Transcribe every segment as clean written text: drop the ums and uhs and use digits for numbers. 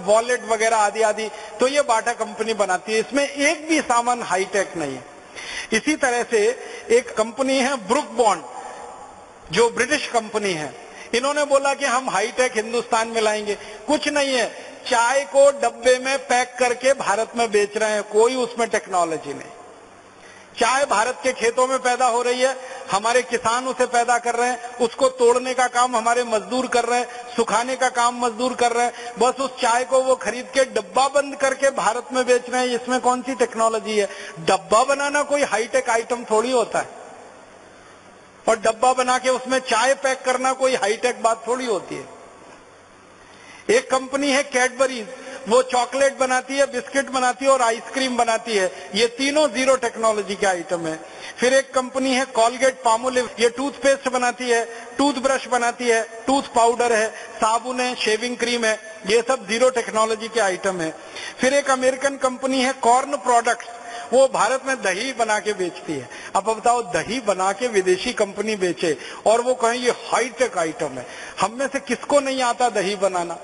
Wallet वगैरह आदि आदि, तो ये बाटा कंपनी बनाती है। इसमें एक भी सामान हाईटेक नहीं है। इसी तरह से एक कंपनी है ब्रुक बॉन्ड, जो ब्रिटिश कंपनी है। इन्होंने बोला कि हम हाईटेक हिंदुस्तान में लाएंगे। कुछ नहीं है, चाय को डब्बे में पैक करके भारत में बेच रहे हैं, कोई उसमें टेक्नोलॉजी नहीं। चाय भारत के खेतों में पैदा हो रही है, हमारे किसान उसे पैदा कर रहे हैं, उसको तोड़ने का काम हमारे मजदूर कर रहे हैं, सुखाने का काम मजदूर कर रहे हैं, बस उस चाय को वो खरीद के डब्बा बंद करके भारत में बेच रहे हैं। इसमें कौन सी टेक्नोलॉजी है? डब्बा बनाना कोई हाईटेक आइटम थोड़ी होता है, और डब्बा बना के उसमें चाय पैक करना कोई हाईटेक बात थोड़ी होती है। एक कंपनी है कैडबरीज, वो चॉकलेट बनाती है, बिस्किट बनाती है और आइसक्रीम बनाती है। ये तीनों जीरो टेक्नोलॉजी के आइटम है। फिर एक कंपनी है कॉलगेट पामोलिव, ये टूथपेस्ट बनाती है, टूथब्रश बनाती है, टूथ पाउडर है, साबुन है, शेविंग क्रीम है, ये सब जीरो टेक्नोलॉजी के आइटम है। फिर एक अमेरिकन कंपनी है कॉर्न प्रोडक्ट्स, वो भारत में दही बना के बेचती है। अब बताओ, दही बना के विदेशी कंपनी बेचे और वो कहें ये हाईटेक आइटम है। हम में से किसको नहीं आता दही बनाना?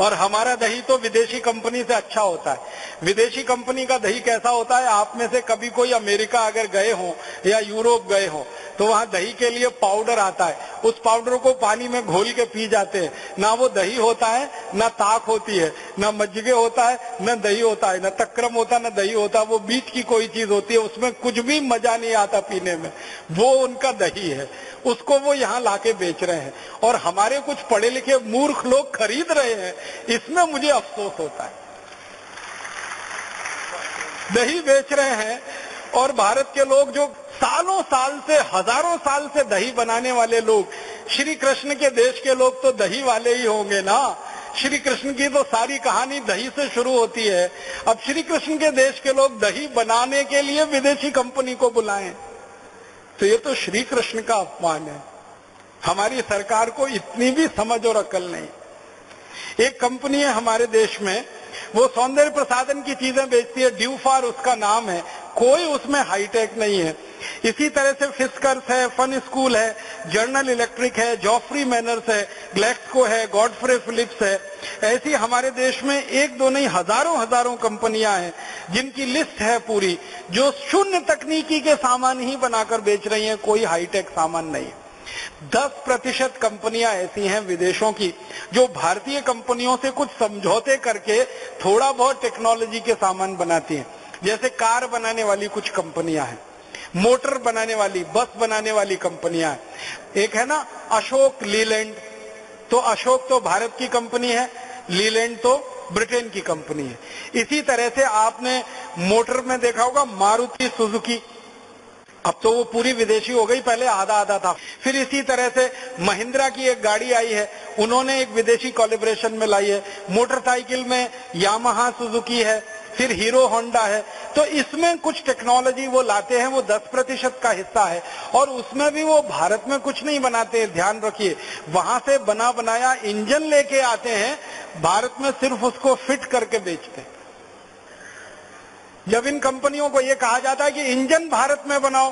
और हमारा दही तो विदेशी कंपनी से अच्छा होता है। विदेशी कंपनी का दही कैसा होता है? आप में से कभी कोई अमेरिका अगर गए हो या यूरोप गए हो तो वहां दही के लिए पाउडर आता है, उस पाउडर को पानी में घोल के पी जाते हैं। ना वो दही होता है, ना ताक होती है, ना मज्जिगे होता है, न दही होता है, न तक्रम होता, न दही होता। वो बीच की कोई चीज होती है, उसमें कुछ भी मजा नहीं आता पीने में। वो उनका दही है, उसको वो यहाँ लाके बेच रहे हैं और हमारे कुछ पढ़े लिखे मूर्ख लोग खरीद रहे हैं। इसमें मुझे अफसोस होता है। दही बेच रहे हैं और भारत के लोग जो सालों साल से, हजारों साल से दही बनाने वाले लोग, श्री कृष्ण के देश के लोग तो दही वाले ही होंगे ना। श्री कृष्ण की तो सारी कहानी दही से शुरू होती है। अब श्री कृष्ण के देश के लोग दही बनाने के लिए विदेशी कंपनी को बुलाएं, तो ये तो श्री कृष्ण का अपमान है। हमारी सरकार को इतनी भी समझ और अकल नहीं। एक कंपनी है हमारे देश में, वो सौंदर्य प्रसाधन की चीजें बेचती है, ड्यूफार उसका नाम है, कोई उसमें हाईटेक नहीं है। इसी तरह से फिस्कर्स है, फन स्कूल है, जर्नल इलेक्ट्रिक है, जॉफ्री मैनर्स है, ग्लेक्सको है, गॉडफ्रे फिलिप्स है। ऐसी हमारे देश में एक दो नहीं, हजारों हजारों कंपनियां हैं जिनकी लिस्ट है पूरी, जो शून्य तकनीकी के सामान ही बनाकर बेच रही हैं, कोई हाईटेक सामान नहीं। 10% कंपनियां ऐसी हैं विदेशों की जो भारतीय कंपनियों से कुछ समझौते करके थोड़ा बहुत टेक्नोलॉजी के सामान बनाती हैं। जैसे कार बनाने वाली कुछ कंपनियां हैं, मोटर बनाने वाली, बस बनाने वाली कंपनियां हैं। एक है ना अशोक लीलैंड, तो अशोक तो भारत की कंपनी है, लीलैंड तो ब्रिटेन की कंपनी है। इसी तरह से आपने मोटर में देखा होगा मारुति सुजुकी, अब तो वो पूरी विदेशी हो गई, पहले आधा आधा था। फिर इसी तरह से महिंद्रा की एक गाड़ी आई है, उन्होंने एक विदेशी कोलैबोरेशन में लाई है। मोटरसाइकिल में यामाहा सुजुकी है, फिर हीरो होंडा है। तो इसमें कुछ टेक्नोलॉजी वो लाते हैं, वो 10% का हिस्सा है और उसमें भी वो भारत में कुछ नहीं बनाते हैं। ध्यान रखिए, वहां से बना बनाया इंजन लेके आते हैं, भारत में सिर्फ उसको फिट करके बेचते हैं। जब इन कंपनियों को ये कहा जाता है कि इंजन भारत में बनाओ,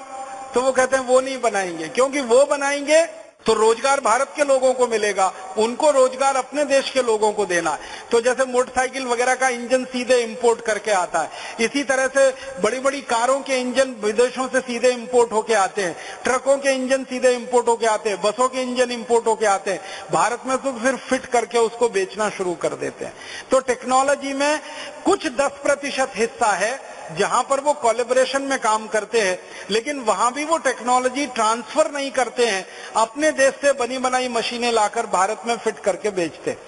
तो वो कहते हैं वो नहीं बनाएंगे, क्योंकि वो बनाएंगे तो रोजगार भारत के लोगों को मिलेगा, उनको रोजगार अपने देश के लोगों को देना है। तो जैसे मोटरसाइकिल वगैरह का इंजन सीधे इंपोर्ट करके आता है, इसी तरह से बड़ी बड़ी कारों के इंजन विदेशों से सीधे इंपोर्ट होके आते हैं, ट्रकों के इंजन सीधे इंपोर्ट होके आते हैं, बसों के इंजन इंपोर्ट होके आते हैं। भारत में तो सिर्फ फिट करके उसको बेचना शुरू कर देते हैं। तो टेक्नोलॉजी में कुछ 10% हिस्सा है जहां पर वो कोलैबोरेशन में काम करते हैं, लेकिन वहां भी वो टेक्नोलॉजी ट्रांसफर नहीं करते हैं, अपने देश से बनी बनाई मशीनें लाकर भारत में फिट करके बेचते हैं।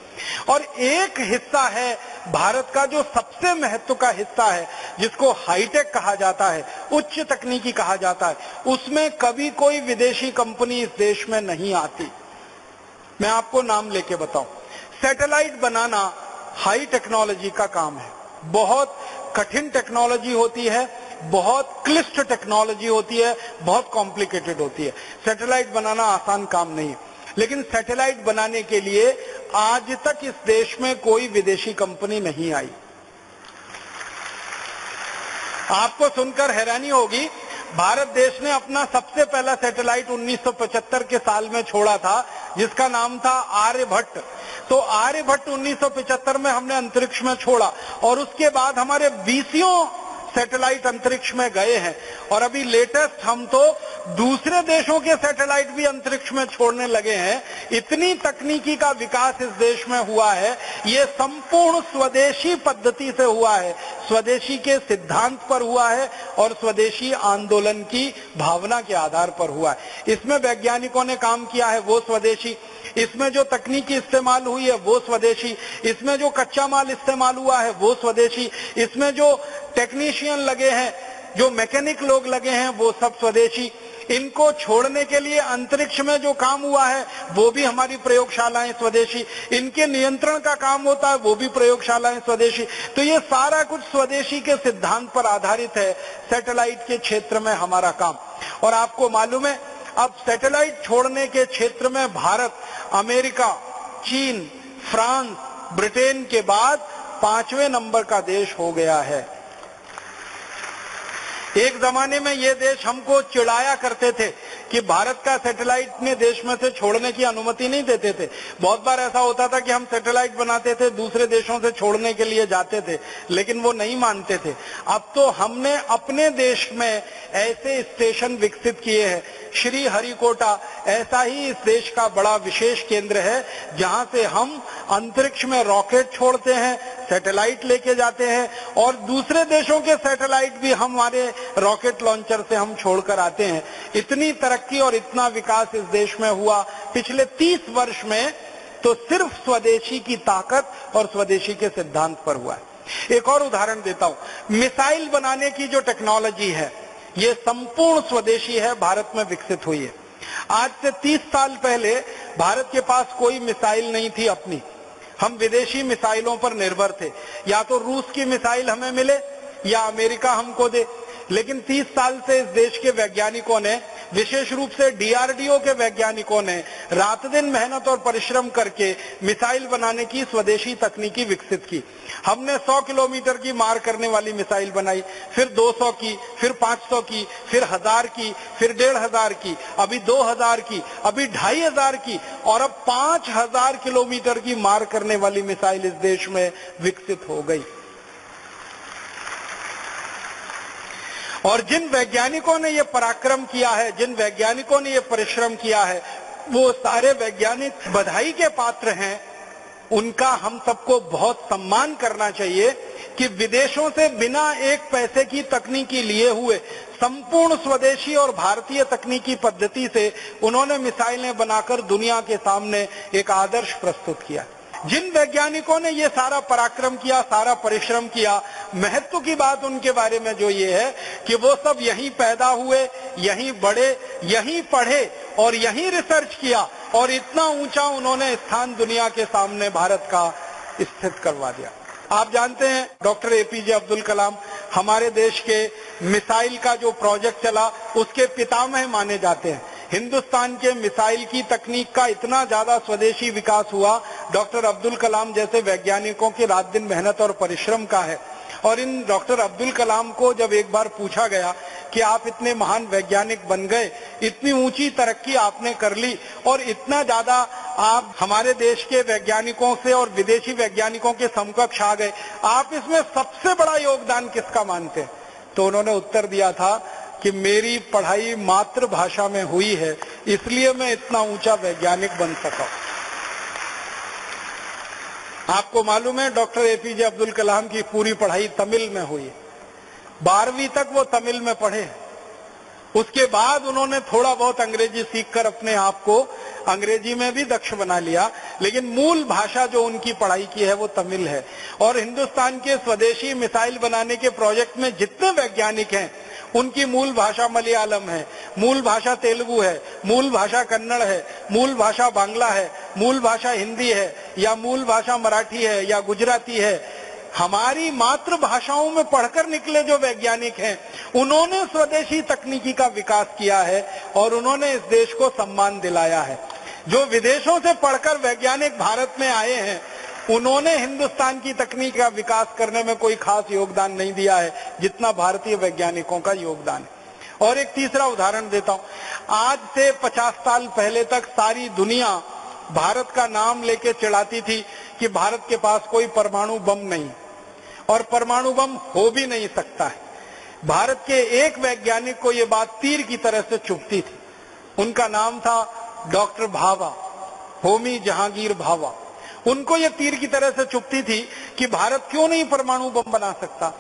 और एक हिस्सा है भारत का जो सबसे महत्व का हिस्सा है, जिसको हाईटेक कहा जाता है, उच्च तकनीकी कहा जाता है, उसमें कभी कोई विदेशी कंपनी इस देश में नहीं आती। मैं आपको नाम लेके बताऊं, सैटेलाइट बनाना हाई टेक्नोलॉजी का काम है, बहुत कठिन टेक्नोलॉजी होती है, बहुत क्लिष्ट टेक्नोलॉजी होती है, बहुत कॉम्प्लिकेटेड होती है। सैटेलाइट बनाना आसान काम नहीं है, लेकिन सैटेलाइट बनाने के लिए आज तक इस देश में कोई विदेशी कंपनी नहीं आई। आपको सुनकर हैरानी होगी, भारत देश ने अपना सबसे पहला सैटेलाइट 1975 के साल में छोड़ा था, जिसका नाम था आर्यभट्ट। तो आर्यभट्ट 1975 में हमने अंतरिक्ष में छोड़ा और उसके बाद हमारे 20 सैटेलाइट अंतरिक्ष में गए हैं और अभी लेटेस्ट हम तो दूसरे देशों के सैटेलाइट भी अंतरिक्ष में छोड़ने लगे हैं। इतनी तकनीकी का विकास इस देश में हुआ है, ये संपूर्ण स्वदेशी पद्धति से हुआ है, स्वदेशी के सिद्धांत पर हुआ है और स्वदेशी आंदोलन की भावना के आधार पर हुआ है। इसमें वैज्ञानिकों ने काम किया है वो स्वदेशी, इसमें जो तकनीकी इस्तेमाल हुई है वो स्वदेशी, इसमें जो कच्चा माल इस्तेमाल हुआ है वो स्वदेशी, इसमें जो टेक्नीशियन लगे हैं, जो मैकेनिक लोग लगे हैं वो सब स्वदेशी। इनको छोड़ने के लिए अंतरिक्ष में जो काम हुआ है वो भी हमारी प्रयोगशालाएं स्वदेशी, इनके नियंत्रण का काम होता है वो भी प्रयोगशालाएं स्वदेशी। तो ये सारा कुछ स्वदेशी के सिद्धांत पर आधारित है सैटेलाइट के क्षेत्र में हमारा काम। और आपको मालूम है अब सैटेलाइट छोड़ने के क्षेत्र में भारत अमेरिका, चीन, फ्रांस, ब्रिटेन के बाद 5वें नंबर का देश हो गया है। एक जमाने में ये देश हमको चिढ़ाया करते थे कि भारत का सैटेलाइट अपने देश में से छोड़ने की अनुमति नहीं देते थे। बहुत बार ऐसा होता था कि हम सैटेलाइट बनाते थे, दूसरे देशों से छोड़ने के लिए जाते थे, लेकिन वो नहीं मानते थे। अब तो हमने अपने देश में ऐसे स्टेशन विकसित किए हैं। श्री हरिकोटा ऐसा ही इस देश का बड़ा विशेष केंद्र है जहां से हम अंतरिक्ष में रॉकेट छोड़ते हैं, सैटेलाइट लेके जाते हैं और दूसरे देशों के सैटेलाइट भी हमारे रॉकेट लॉन्चर से हम छोड़कर आते हैं। इतनी तरक्की और इतना विकास इस देश में हुआ पिछले 30 वर्ष में, तो सिर्फ स्वदेशी की ताकत और स्वदेशी के सिद्धांत पर हुआ है। एक और उदाहरण देता हूं, मिसाइल बनाने की जो टेक्नोलॉजी है ये संपूर्ण स्वदेशी है, भारत में विकसित हुई है। आज से 30 साल पहले भारत के पास कोई मिसाइल नहीं थी अपनी, हम विदेशी मिसाइलों पर निर्भर थे। या तो रूस की मिसाइल हमें मिले या अमेरिका हमको दे। लेकिन 30 साल से इस देश के वैज्ञानिकों ने, विशेष रूप से डीआरडीओ के वैज्ञानिकों ने रात दिन मेहनत और परिश्रम करके मिसाइल बनाने की स्वदेशी तकनीकी विकसित की। हमने 100 किलोमीटर की मार करने वाली मिसाइल बनाई, फिर 200 की, फिर 500 की, फिर 1000 की, फिर 1500 की, अभी 2000 की, अभी 2500 की और अब 5000 किलोमीटर की मार करने वाली मिसाइल इस देश में विकसित हो गई। और जिन वैज्ञानिकों ने ये पराक्रम किया है, जिन वैज्ञानिकों ने ये परिश्रम किया है, वो सारे वैज्ञानिक बधाई के पात्र हैं। उनका हम सबको बहुत सम्मान करना चाहिए कि विदेशों से बिना एक पैसे की तकनीकी लिए हुए संपूर्ण स्वदेशी और भारतीय तकनीकी पद्धति से उन्होंने मिसाइलें बनाकर दुनिया के सामने एक आदर्श प्रस्तुत किया। जिन वैज्ञानिकों ने ये सारा पराक्रम किया, सारा परिश्रम किया, महत्व की बात उनके बारे में जो ये है कि वो सब यहीं पैदा हुए, यहीं बढ़े, यहीं पढ़े और यहीं रिसर्च किया और इतना ऊंचा उन्होंने स्थान दुनिया के सामने भारत का स्थित करवा दिया। आप जानते हैं डॉक्टर एपीजे अब्दुल कलाम हमारे देश के मिसाइल का जो प्रोजेक्ट चला उसके पितामह माने जाते हैं। हिंदुस्तान के मिसाइल की तकनीक का इतना ज्यादा स्वदेशी विकास हुआ डॉक्टर अब्दुल कलाम जैसे वैज्ञानिकों की रात दिन मेहनत और परिश्रम का है। और इन डॉक्टर अब्दुल कलाम को जब एक बार पूछा गया कि आप इतने महान वैज्ञानिक बन गए, इतनी ऊंची तरक्की आपने कर ली और इतना ज्यादा आप हमारे देश के वैज्ञानिकों से और विदेशी वैज्ञानिकों के समकक्ष आ गए, आप इसमें सबसे बड़ा योगदान किसका मानते हैं? तो उन्होंने उत्तर दिया था कि मेरी पढ़ाई मातृभाषा में हुई है, इसलिए मैं इतना ऊंचा वैज्ञानिक बन सका। आपको मालूम है डॉक्टर एपीजे अब्दुल कलाम की पूरी पढ़ाई तमिल में हुई, 12वीं तक वो तमिल में पढ़े। उसके बाद उन्होंने थोड़ा बहुत अंग्रेजी सीखकर अपने आप को अंग्रेजी में भी दक्ष बना लिया, लेकिन मूल भाषा जो उनकी पढ़ाई की है वो तमिल है। और हिंदुस्तान के स्वदेशी मिसाइल बनाने के प्रोजेक्ट में जितने वैज्ञानिक हैं उनकी मूल भाषा मलयालम है, मूल भाषा तेलुगु है, मूल भाषा कन्नड़ है, मूल भाषा बांग्ला है, मूल भाषा हिंदी है या मूल भाषा मराठी है या गुजराती है। हमारी मातृभाषाओं में पढ़कर निकले जो वैज्ञानिक हैं उन्होंने स्वदेशी तकनीकी का विकास किया है और उन्होंने इस देश को सम्मान दिलाया है। जो विदेशों से पढ़कर वैज्ञानिक भारत में आए हैं उन्होंने हिंदुस्तान की तकनीक का विकास करने में कोई खास योगदान नहीं दिया है जितना भारतीय वैज्ञानिकों का योगदान है। और एक तीसरा उदाहरण देता हूं, आज से 50 साल पहले तक सारी दुनिया भारत का नाम लेके चिढ़ाती थी कि भारत के पास कोई परमाणु बम नहीं और परमाणु बम हो भी नहीं सकता है। भारत के एक वैज्ञानिक को ये बात तीर की तरह से चुभती थी। उनका नाम था डॉक्टर भाभा, होमी जहांगीर भाभा। उनको ये तीर की तरह से चुभती थी कि भारत क्यों नहीं परमाणु बम बना सकता,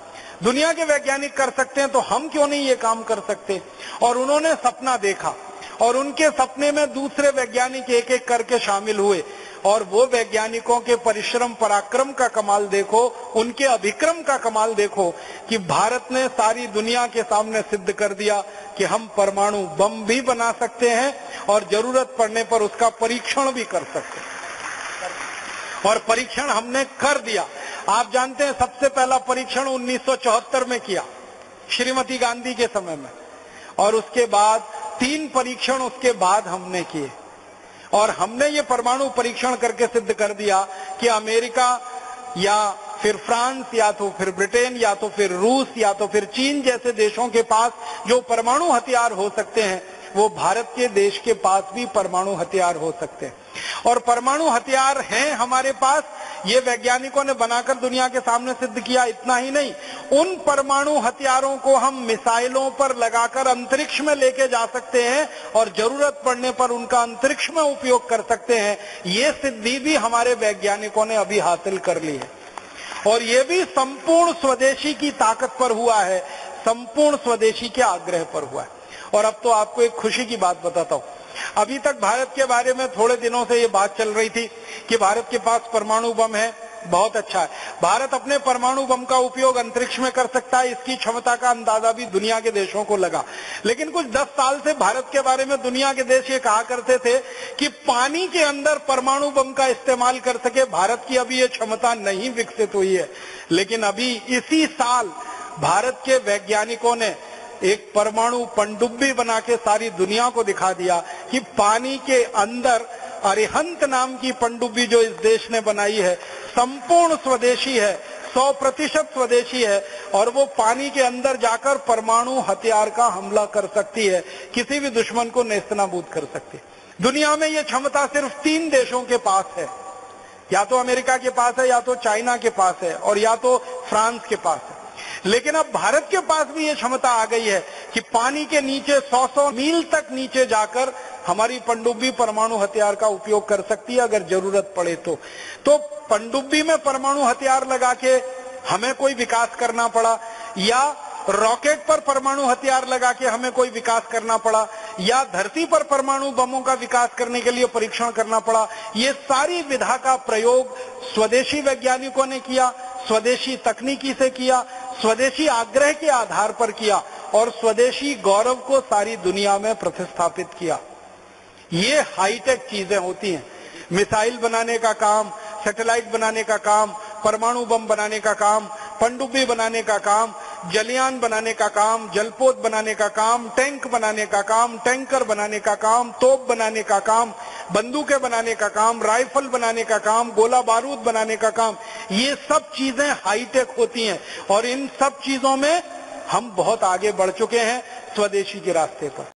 दुनिया के वैज्ञानिक कर सकते हैं तो हम क्यों नहीं ये काम कर सकते। और उन्होंने सपना देखा और उनके सपने में दूसरे वैज्ञानिक एक एक करके शामिल हुए और वो वैज्ञानिकों के परिश्रम पराक्रम का कमाल देखो, उनके अभिक्रम का कमाल देखो कि भारत ने सारी दुनिया के सामने सिद्ध कर दिया कि हम परमाणु बम भी बना सकते हैं और जरूरत पड़ने पर उसका परीक्षण भी कर सकते हैं। और परीक्षण हमने कर दिया। आप जानते हैं सबसे पहला परीक्षण 1974 में किया, श्रीमती गांधी के समय में, और उसके बाद 3 परीक्षण उसके बाद हमने किए और हमने ये परमाणु परीक्षण करके सिद्ध कर दिया कि अमेरिका या फिर फ्रांस या तो फिर ब्रिटेन या तो फिर रूस या तो फिर चीन जैसे देशों के पास जो परमाणु हथियार हो सकते हैं, वो भारत के देश के पास भी परमाणु हथियार हो सकते हैं। और परमाणु हथियार हैं हमारे पास, ये वैज्ञानिकों ने बनाकर दुनिया के सामने सिद्ध किया। इतना ही नहीं, उन परमाणु हथियारों को हम मिसाइलों पर लगाकर अंतरिक्ष में लेके जा सकते हैं और जरूरत पड़ने पर उनका अंतरिक्ष में उपयोग कर सकते हैं। ये सिद्धि भी हमारे वैज्ञानिकों ने अभी हासिल कर ली है और ये भी संपूर्ण स्वदेशी की ताकत पर हुआ है, संपूर्ण स्वदेशी के आग्रह पर हुआ है। और अब तो आपको एक खुशी की बात बताता हूं। अभी तक भारत के बारे में थोड़े दिनों से ये बात चल रही थी कि भारत के पास परमाणु बम है, बहुत अच्छा है, भारत अपने परमाणु बम का उपयोग अंतरिक्ष में कर सकता है, इसकी क्षमता का अंदाजा भी दुनिया के देशों को लगा। लेकिन कुछ 10 साल से भारत के बारे में दुनिया के देश ये कहा करते थे कि पानी के अंदर परमाणु बम का इस्तेमाल कर सके, भारत की अभी ये क्षमता नहीं विकसित हुई है। लेकिन अभी इसी साल भारत के वैज्ञानिकों ने एक परमाणु पनडुब्बी बना के सारी दुनिया को दिखा दिया कि पानी के अंदर अरिहंत नाम की पनडुब्बी जो इस देश ने बनाई है संपूर्ण स्वदेशी है, 100% स्वदेशी है और वो पानी के अंदर जाकर परमाणु हथियार का हमला कर सकती है, किसी भी दुश्मन को नेस्तनाबूद कर सकती है। दुनिया में ये क्षमता सिर्फ 3 देशों के पास है, या तो अमेरिका के पास है, या तो चाइना के पास है और या तो फ्रांस के पास है। लेकिन अब भारत के पास भी ये क्षमता आ गई है कि पानी के नीचे 100 मील तक नीचे जाकर हमारी पनडुब्बी परमाणु हथियार का उपयोग कर सकती है अगर जरूरत पड़े तो पनडुब्बी में परमाणु हथियार लगा के हमें कोई विकास करना पड़ा, या रॉकेट पर परमाणु हथियार लगा के हमें कोई विकास करना पड़ा, या धरती पर परमाणु बमों का विकास करने के लिए परीक्षण करना पड़ा, ये सारी विधा का प्रयोग स्वदेशी वैज्ञानिकों ने किया, स्वदेशी तकनीकी से किया, स्वदेशी आग्रह के आधार पर किया और स्वदेशी गौरव को सारी दुनिया में प्रतिस्थापित किया। ये हाईटेक चीजें होती हैं। मिसाइल बनाने का काम, सैटेलाइट बनाने का काम, परमाणु बम बनाने का काम, पनडुब्बी बनाने का काम, जलयान बनाने का काम, जलपोत बनाने का काम, टैंक बनाने का काम, टैंकर बनाने का काम, तोप बनाने का काम, बंदूकें बनाने का काम, राइफल बनाने का काम, गोला बारूद बनाने का काम, ये सब चीजें हाईटेक होती हैं और इन सब चीजों में हम बहुत आगे बढ़ चुके हैं स्वदेशी के रास्ते पर।